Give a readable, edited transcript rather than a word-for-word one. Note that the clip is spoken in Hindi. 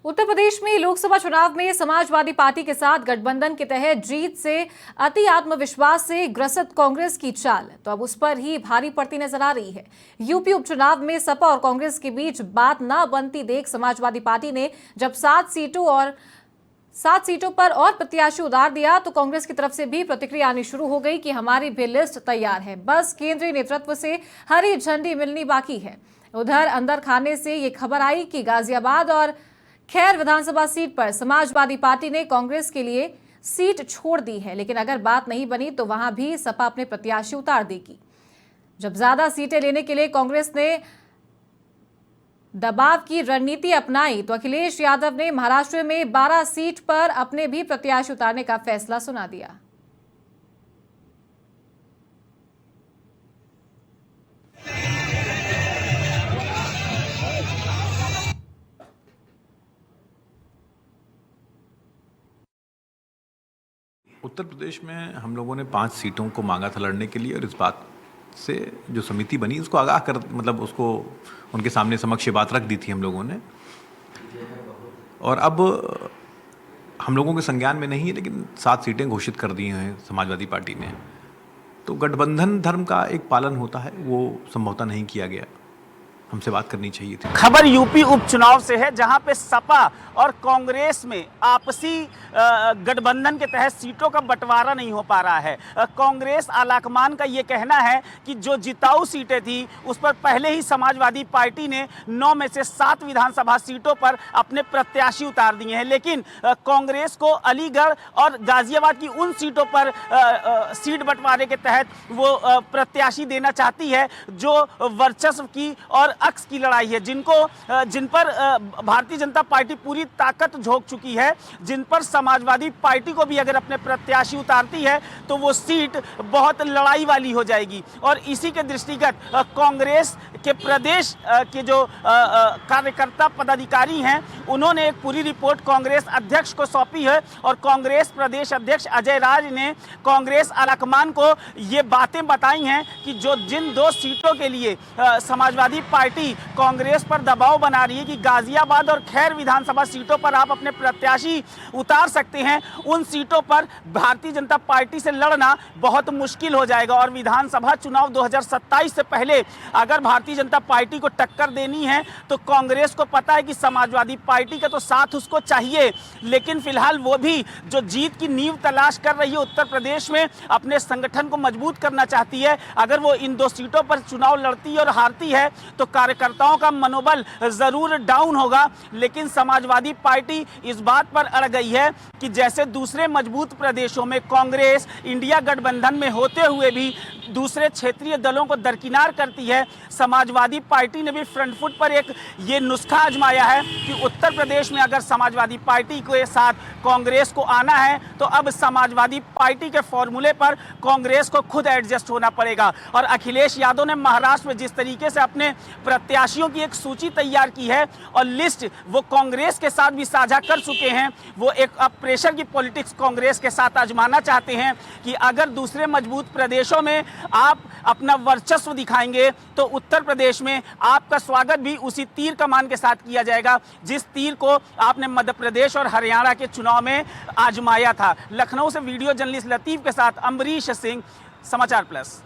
उत्तर प्रदेश में लोकसभा चुनाव में समाजवादी पार्टी के साथ गठबंधन के तहत जीत से अति आत्मविश्वास से ग्रसित कांग्रेस की चाल तो अब उस पर ही भारी पड़ती नजर आ रही है। यूपी उपचुनाव में सपा और कांग्रेस के बीच बात न बनती देख समाजवादी पार्टी ने जब 7 सीटों पर और प्रत्याशी उतार दिया तो कांग्रेस की तरफ से भी प्रतिक्रिया आनी शुरू हो गई कि हमारी भी लिस्ट तैयार है, बस केंद्रीय नेतृत्व से हरी झंडी मिलनी बाकी है। उधर अंदर खाने से ये खबर आई कि गाजियाबाद और खैर विधानसभा सीट पर समाजवादी पार्टी ने कांग्रेस के लिए सीट छोड़ दी है, लेकिन अगर बात नहीं बनी तो वहां भी सपा अपने प्रत्याशी उतार देगी। जब ज्यादा सीटें लेने के लिए कांग्रेस ने दबाव की रणनीति अपनाई तो अखिलेश यादव ने महाराष्ट्र में 12 सीट पर अपने भी प्रत्याशी उतारने का फैसला सुना दिया। उत्तर प्रदेश में हम लोगों ने 5 सीटों को मांगा था लड़ने के लिए, और इस बात से जो समिति बनी उसको आगाह कर उसको उनके सामने समक्ष ये बात रख दी थी हम लोगों ने। और अब हम लोगों के संज्ञान में नहीं है, लेकिन 7 सीटें घोषित कर दी हैं समाजवादी पार्टी ने। तो गठबंधन धर्म का एक पालन होता है, वो संभवतः नहीं किया गया, हमसे बात करनी चाहिए थी। खबर यूपी उपचुनाव से है, जहां पे सपा और कांग्रेस में आपसी गठबंधन के तहत सीटों का बंटवारा नहीं हो पा रहा है। कांग्रेस आलाकमान का ये कहना है कि जो जिताऊ सीटें थी उस पर पहले ही समाजवादी पार्टी ने 9 में से 7 विधानसभा सीटों पर अपने प्रत्याशी उतार दिए हैं, लेकिन कांग्रेस को अलीगढ़ और गाजियाबाद की उन सीटों पर सीट बंटवारे के तहत वो प्रत्याशी देना चाहती है जो वर्चस्व की और अक्स की लड़ाई है, जिन पर भारतीय जनता पार्टी पूरी ताकत झोंक चुकी है, जिन पर समाजवादी पार्टी को भी अगर अपने प्रत्याशी उतारती है तो वो सीट बहुत लड़ाई वाली हो जाएगी। और इसी के दृष्टिगत कांग्रेस के प्रदेश के जो कार्यकर्ता पदाधिकारी हैं उन्होंने एक पूरी रिपोर्ट कांग्रेस अध्यक्ष को सौंपी है, और कांग्रेस प्रदेश अध्यक्ष अजय राज ने कांग्रेस आलाकमान को ये बातें बताई हैं कि जिन 2 सीटों के लिए समाजवादी पार्टी कांग्रेस पर दबाव बना रही है कि गाजियाबाद और खैर विधानसभा सीटों पर आप अपने प्रत्याशी उतार सकते हैं, उन सीटों पर भारतीय जनता पार्टी से लड़ना बहुत मुश्किल हो जाएगा। और विधानसभा चुनाव 2027 से पहले अगर भारतीय जनता पार्टी को टक्कर देनी है तो कांग्रेस को पता है कि समाजवादी पार्टी का तो साथ उसको चाहिए, लेकिन फिलहाल वो भी जो जीत की नींव तलाश कर रही है उत्तर प्रदेश में, अपने संगठन को मजबूत करना चाहती है। अगर वो इन 2 सीटों पर चुनाव लड़ती है और हारती है तो कार्यकर्ताओं का मनोबल जरूर डाउन होगा, लेकिन समाजवादी पार्टी इस बात पर अड़ गई है कि जैसे दूसरे मजबूत प्रदेशों में कांग्रेस इंडिया गठबंधन में होते हुए भी दूसरे क्षेत्रीय दलों को दरकिनार करती है, समाजवादी पार्टी ने भी फ्रंट फुट पर एक ये नुस्खा आजमाया है कि उत्तर प्रदेश में अगर समाजवादी पार्टी के साथ कांग्रेस को आना है तो अब समाजवादी पार्टी के फॉर्मूले पर कांग्रेस को खुद एडजस्ट होना पड़ेगा। और अखिलेश यादव ने महाराष्ट्र में जिस तरीके से अपने प्रत्याशियों की एक सूची तैयार की है और लिस्ट वो कांग्रेस के साथ भी साझा कर चुके हैं, वो एक अब प्रेशर की पॉलिटिक्स कांग्रेस के साथ आजमाना चाहते हैं कि अगर दूसरे मजबूत प्रदेशों में आप अपना वर्चस्व दिखाएंगे तो उत्तर प्रदेश में आपका स्वागत भी उसी तीर कमान के साथ किया जाएगा जिस तीर को आपने मध्य प्रदेश और हरियाणा के चुनाव में आजमाया था। लखनऊ से वीडियो जर्नलिस्ट लतीफ के साथ अम्बरीश सिंह, समाचार प्लस।